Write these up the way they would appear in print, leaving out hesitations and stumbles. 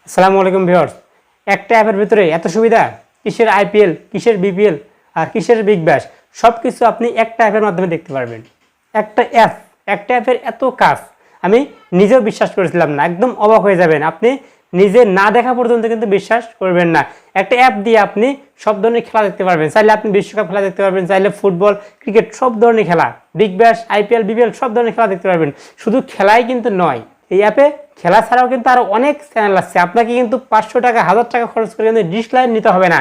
আসসালামু আলাইকুম ভিউয়ার্স। একটা অ্যাপের ভিতরে এত সুবিধা, কিসের আইপিএল, কিসের বিপিএল আর কিসের বিগ ব্যাশ, সব কিছু আপনি একটা অ্যাপের মাধ্যমে দেখতে পারবেন। একটা অ্যাপের এত কাজ আমি নিজেও বিশ্বাস করেছিলাম না, একদম অবাক হয়ে যাবেন। আপনি নিজে না দেখা পর্যন্ত কিন্তু বিশ্বাস করবেন না। একটা অ্যাপ দিয়ে আপনি সব ধরনের খেলা দেখতে পারবেন। চাইলে আপনি বিশ্বকাপ খেলা দেখতে পারবেন, চাইলে ফুটবল, ক্রিকেট, সব ধরনের খেলা, বিগ ব্যাশ, আইপিএল, বিপিএল সব ধরনের খেলা দেখতে পারবেন। শুধু খেলাই কিন্তু নয়, এই অ্যাপে খেলা ছাড়াও কিন্তু আরও অনেক চ্যানেল আছে। আপনাকে কিন্তু 500 টাকা 1000 টাকা খরচ করে কিন্তু ডিশ লাইন নিতে হবে না।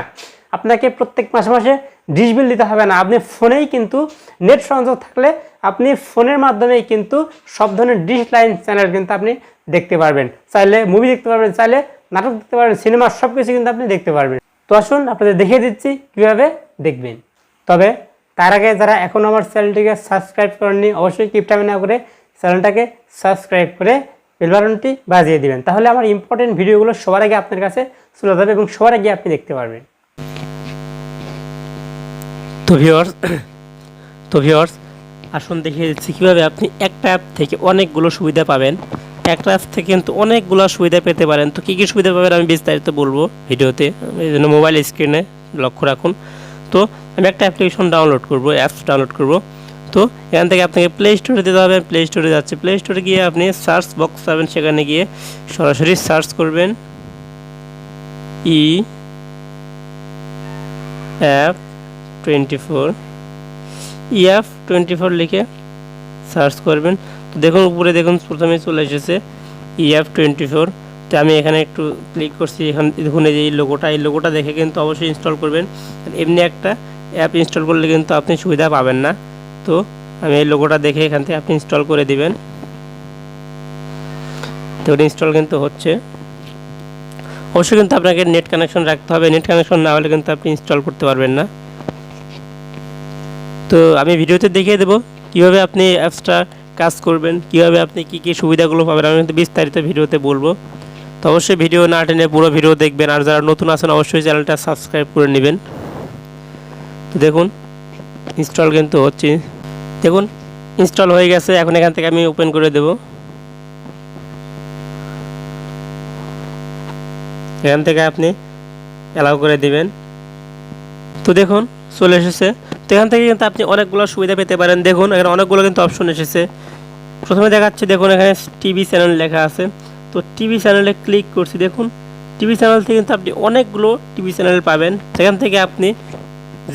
আপনাকে প্রত্যেক মাসে মাসে ডিশ বিল দিতে হবে না। আপনি ফোনেই কিন্তু নেট সংযোগ থাকলে আপনি ফোনের মাধ্যমেই কিন্তু সব ধরনের ডিশ লাইন চ্যানেল কিন্তু আপনি দেখতে পারবেন। চাইলে মুভি দেখতে পারবেন, চাইলে নাটক দেখতে পারবেন, সিনেমা, সব কিছু কিন্তু আপনি দেখতে পারবেন। তো আসুন আপনাদের দেখিয়ে দিচ্ছি কীভাবে দেখবেন। তবে তার আগে যারা এখন আমার চ্যানেলটিকে সাবস্ক্রাইব করেননি, অবশ্যই কিপটামি না করে চ্যানেলটাকে সাবস্ক্রাইব করে বেল বাটনটি বাজিয়ে দিবেন। তাহলে আমার ইম্পর্টেন্ট ভিডিওগুলো সবার আগে আপনার কাছে চলে যাবে এবং সবার আগে আপনি দেখতে পারবেন। তো ভিউয়ার্স আসুন দেখিয়ে দিচ্ছি কীভাবে আপনি একটা অ্যাপ থেকে অনেকগুলো সুবিধা পাবেন। একটা অ্যাপ থেকে কিন্তু অনেকগুলো সুবিধা পেতে পারেন। তো কী কী সুবিধা পাবেন আমি বিস্তারিত বলবো ভিডিওতে, এই জন্য মোবাইল স্ক্রিনে লক্ষ্য রাখুন। তো আমি একটা অ্যাপ্লিকেশন ডাউনলোড করব, অ্যাপস ডাউনলোড করব। তো এখান থেকে আপনাকে প্লে স্টোরে দিতে হবে। প্লে স্টোরে যাচ্ছে, প্লে স্টোরে গিয়ে আপনি সার্চ বক্স পাবেন, সেখানে গিয়ে সরাসরি সার্চ করবেন EF24 লিখে সার্চ করবেন। তো দেখুন উপরে দেখুন প্রথমে চলে এসেছে EF24। তো আমি এখানে একটু ক্লিক করছি। এখানে দেখুন এই যে এই লোগোটা দেখে কিন্তু অবশ্যই ইনস্টল করবেন। এমনি একটা অ্যাপ ইনস্টল করলে কিন্তু আপনি সুবিধা পাবেন না। তো আমি এই লোগোটা দেখে এখান থেকে আপনি ইনস্টল করে দিবেন। তো ইনস্টল কিন্তু হচ্ছে। অবশ্যই কিন্তু আপনাকে নেট কানেকশন রাখতে হবে, নেট কানেকশন না হলে কিন্তু আপনি ইনস্টল করতে পারবেন না। তো আমি ভিডিওতে দেখিয়ে দেবো কীভাবে আপনি অ্যাপসটা কাজ করবেন, কীভাবে আপনি কী কী সুবিধাগুলো পাবেন আমি কিন্তু বিস্তারিত ভিডিওতে বলবো। তো অবশ্যই ভিডিও না টেনে পুরো ভিডিও দেখবেন। আর যারা নতুন আছেন অবশ্যই চ্যানেলটা সাবস্ক্রাইব করে নেবেন। তো দেখুন ইনস্টল কিন্তু হচ্ছে, দেখুন ইনস্টল হয়ে গেছে। এখন এখান থেকে আমি ওপেন করে দেব। এখান থেকে আপনি অ্যালাউ করে দিবেন। তো দেখুন চলে এসেছে। তো এখান থেকে কিন্তু আপনি অনেকগুলো সুবিধা পেতে পারেন। দেখুন এখানে অনেকগুলো কিন্তু অপশন এসেছে। প্রথমে দেখাচ্ছে, দেখুন এখানে টিভি চ্যানেল লেখা আছে। তো টিভি চ্যানেলে ক্লিক করছি। দেখুন টিভি চ্যানেল থেকে কিন্তু আপনি অনেকগুলো টিভি চ্যানেল পাবেন। সেখান থেকে আপনি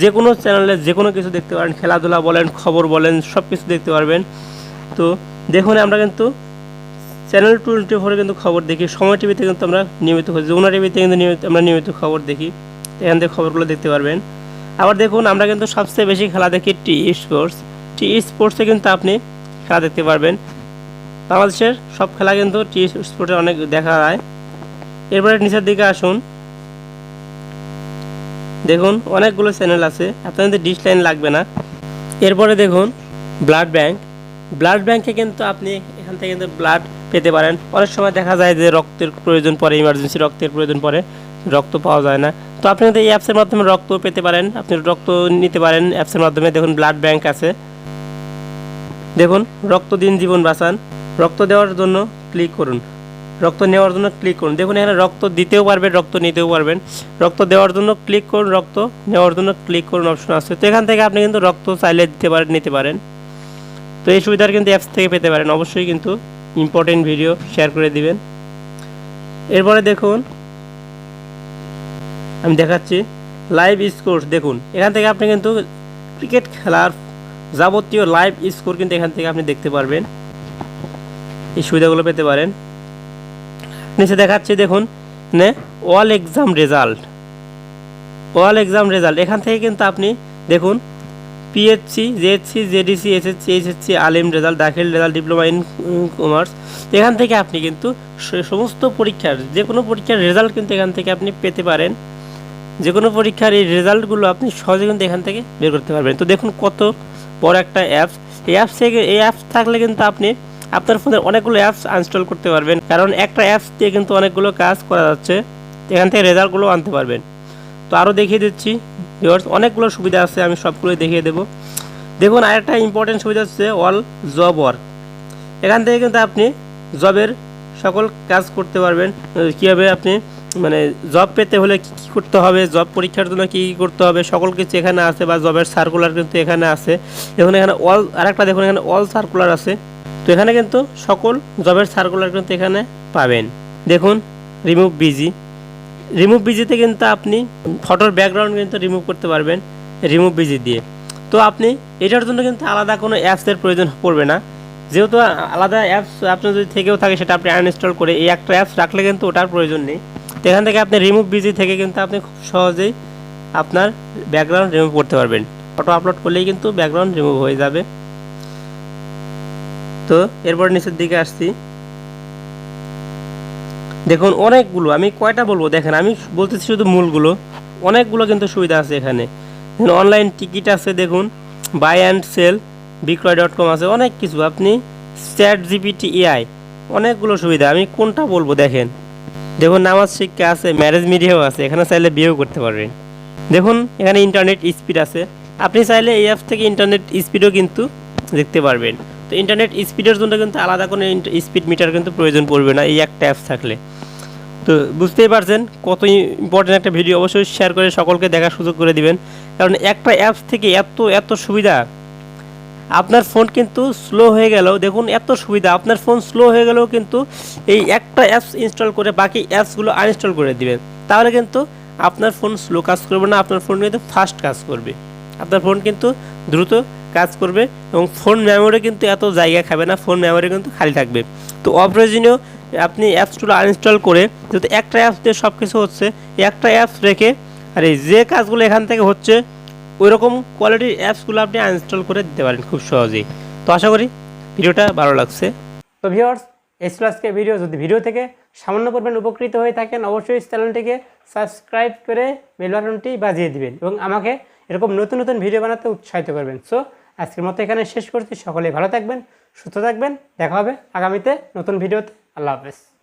যে কোনো চ্যানেলে যে কোনো কিছু দেখতে পারেন, খেলাধুলা বলেন, খবর বলেন, সব কিছু দেখতে পারবেন। তো দেখুন আমরা কিন্তু চ্যানেল 24 কিন্তু খবর দেখি। সময় টিভিতে কিন্তু আমরা নিয়মিত, যমুনা টিভিতে কিন্তু আমরা নিয়মিত খবর দেখি। এখান থেকে খবরগুলো দেখতে পারবেন। আবার দেখুন আমরা কিন্তু সবচেয়ে বেশি খেলা দেখি টি স্পোর্টসে কিন্তু আপনি খেলা দেখতে পারবেন। বাংলাদেশের সব খেলা কিন্তু টি স্পোর্টসে অনেক দেখা যায়। এরপরে নিচের দিকে আসুন, দেখুন অনেকগুলো চ্যানেল আছে, আপনাদের ডিশ লাইন লাগবে না। এরপরে দেখুন ব্লাড ব্যাংকে কিন্তু আপনি এখান থেকে কিন্তু ব্লাড পেতে পারেন। অনেক সময় দেখা যায় যে রক্তের প্রয়োজন পড়ে, ইমার্জেন্সি রক্তের প্রয়োজন পড়ে, রক্ত পাওয়া যায় না। তো আপনি কিন্তু এই অ্যাপসের মাধ্যমে রক্ত পেতে পারেন, আপনি রক্ত নিতে পারেন অ্যাপসের মাধ্যমে। দেখুন ব্লাড ব্যাংক আছে, দেখুন রক্ত দিন জীবন বাঁচান। রক্ত দেওয়ার জন্য ক্লিক করুন, রক্ত নেওয়ার জন্য ক্লিক করুন। দেখুন এখানে রক্ত দিতেও পারবেন, রক্ত নিতেও পারবেন। রক্ত দেওয়ার জন্য ক্লিক করুন, রক্ত নেওয়ার জন্য ক্লিক করুন অপশন আছে। তো এখান থেকে আপনি কিন্তু রক্ত চাইলে দিতে পারেন, নিতে পারেন। তো এই সুবিধার কিন্তু অ্যাপস থেকে পেতে পারেন। অবশ্যই কিন্তু ইম্পর্টেন্ট ভিডিও শেয়ার করে দিবেন। এরপরে দেখুন আমি দেখাচ্ছি লাইভ স্কোর। দেখুন এখান থেকে আপনি কিন্তু ক্রিকেট খেলার যাবতীয় লাইভ স্কোর কিন্তু এখান থেকে আপনি দেখতে পারবেন। এই সুবিধাগুলো পেতে পারেন। নিচে দেখাচ্ছি দেখুন অল এক্সাম রেজাল্ট। এখান থেকে কিন্তু আপনি দেখুন PHC, JSC, JDC, SSC, HSC, আলিম রেজাল্ট, দাখিল রেজাল্ট, ডিপ্লোমা ইন কমার্স। এখান থেকে আপনি কিন্তু সমস্ত পরীক্ষার, যে কোনো পরীক্ষার রেজাল্ট কিন্তু এখান থেকে আপনি পেতে পারেন। যে কোনো পরীক্ষার এই রেজাল্টগুলো আপনি সহজে কিন্তু এখান থেকে বের করতে পারবেন। তো দেখুন কত বড় একটা অ্যাপস। এই অ্যাপস থাকলে কিন্তু আপনি আপনার ফোনের অনেকগুলো অ্যাপস আনইনস্টল করতে পারবেন, কারণ একটা অ্যাপস দিয়ে কিন্তু অনেকগুলো কাজ করা যাচ্ছে। এখান থেকে রেজাল্টগুলো আনতে পারবেন। তো আরও দেখিয়ে দিচ্ছি ভিউয়ার্স, অনেকগুলো সুবিধা আছে, আমি সবগুলোই দেখিয়ে দেবো। দেখুন আরেকটা ইম্পর্টেন্ট সুবিধা হচ্ছে অল জব ওয়ার্ক। এখান থেকে কিন্তু আপনি জবের সকল কাজ করতে পারবেন। কীভাবে আপনি মানে জব পেতে হলে কী কী করতে হবে, জব পরীক্ষার জন্য কী কী করতে হবে, সকল কিছু এখানে আছে, বা জবের সার্কুলার কিন্তু এখানে আছে। দেখুন এখানে অল, আরেকটা দেখুন এখানে অল সার্কুলার আছে। তো এখানে কিন্তু সকল জবের সার্কুলার কিন্তু এখানে পাবেন। দেখুন রিমুভ বিজি, রিমুভ বিজিতে কিন্তু আপনি ফটোর ব্যাকগ্রাউন্ড কিন্তু রিমুভ করতে পারবেন রিমুভ বিজি দিয়ে। তো আপনি এটার জন্য কিন্তু আলাদা কোনো অ্যাপসের প্রয়োজন পড়বে না, যেহেতু আলাদা অ্যাপস আপনার যদি থেকেও থাকে সেটা আপনি আনইনস্টল করে এই একটা অ্যাপস রাখলে কিন্তু ওটার প্রয়োজন নেই। তো এখান থেকে আপনি রিমুভ বিজি থেকে কিন্তু আপনি খুব সহজেই আপনার ব্যাকগ্রাউন্ড রিমুভ করতে পারবেন। ফটো আপলোড করলেই কিন্তু ব্যাকগ্রাউন্ড রিমুভ হয়ে যাবে। তো এরপর নিচের দিকে আসছি, দেখুন অনেকগুলো, আমি কয়টা বলবো দেখেন, আমি বলতেছি শুধু মূলগুলো, অনেকগুলো কিন্তু সুবিধা আছে এখানে। অনলাইন টিকিট আছে, দেখুন বাই অ্যান্ড সেল, বিক্রয়.com আছে, অনেক কিছু। আপনি চ্যাট জিপিটি এআই, অনেকগুলো সুবিধা, আমি কোনটা বলবো দেখেন। দেখুন নামাজ শিক্ষা আছে, ম্যারেজ মিডিয়াও আছে, এখানে চাইলে বিয়েও করতে পারবেন। দেখুন এখানে ইন্টারনেট স্পিড আছে, আপনি চাইলে এই অ্যাপস থেকে ইন্টারনেট স্পিডও কিন্তু দেখতে পারবেন। তো ইন্টারনেট স্পিডের জন্য কিন্তু আলাদা কোনো স্পিড মিটার কিন্তু প্রয়োজন পড়বে না এই একটা অ্যাপস থাকলে। তো বুঝতেই পারছেন কত ইম্পর্টেন্ট একটা ভিডিও, অবশ্যই শেয়ার করে সকলকে দেখার সুযোগ করে দিবেন, কারণ একটা অ্যাপস থেকে এত এত সুবিধা। আপনার ফোন কিন্তু স্লো হয়ে গেলেও, দেখুন এত সুবিধা, আপনার ফোন স্লো হয়ে গেলেও কিন্তু এই একটা অ্যাপস ইনস্টল করে বাকি অ্যাপসগুলো আনইনস্টল করে দিবেন, তাহলে কিন্তু আপনার ফোন স্লো কাজ করবে না, আপনার ফোন কিন্তু ফাস্ট কাজ করবে, আপনার ফোন কিন্তু দ্রুত কাজ করবে, এবং ফোন মেমোরি কিন্তু এত জায়গা খাবে না, ফোন মেমোরি কিন্তু খালি থাকবে। তো অপ্রয়োজনীয় আপনি অ্যাপসগুলো আনইনস্টল করে, যেহেতু একটা অ্যাপস দিয়ে সব কিছু হচ্ছে, একটা অ্যাপস রেখে আর এই যে কাজগুলো এখান থেকে হচ্ছে ওই রকম কোয়ালিটির অ্যাপসগুলো আপনি আনইনস্টল করে দিতে পারেন খুব সহজেই। তো আশা করি ভিডিওটা ভালো লাগছে। তো ভিউয়ার্স, এই ছিল আজকে ভিডিও। যদি ভিডিও থেকে সামান্য পরিমাণ উপকৃত হয়ে থাকেন, অবশ্যই চ্যানেলটিকে সাবস্ক্রাইব করে বেল বাটনটি বাজিয়ে দিবেন এবং আমাকে এরকম নতুন নতুন ভিডিও বানাতে উৎসাহিত করবেন। সো আজকের মতো এখানে শেষ করছি। সকলে ভালো থাকবেন, সুস্থ থাকবেন, দেখা হবে আগামীতে নতুন ভিডিওতে। আল্লাহ হাফেজ।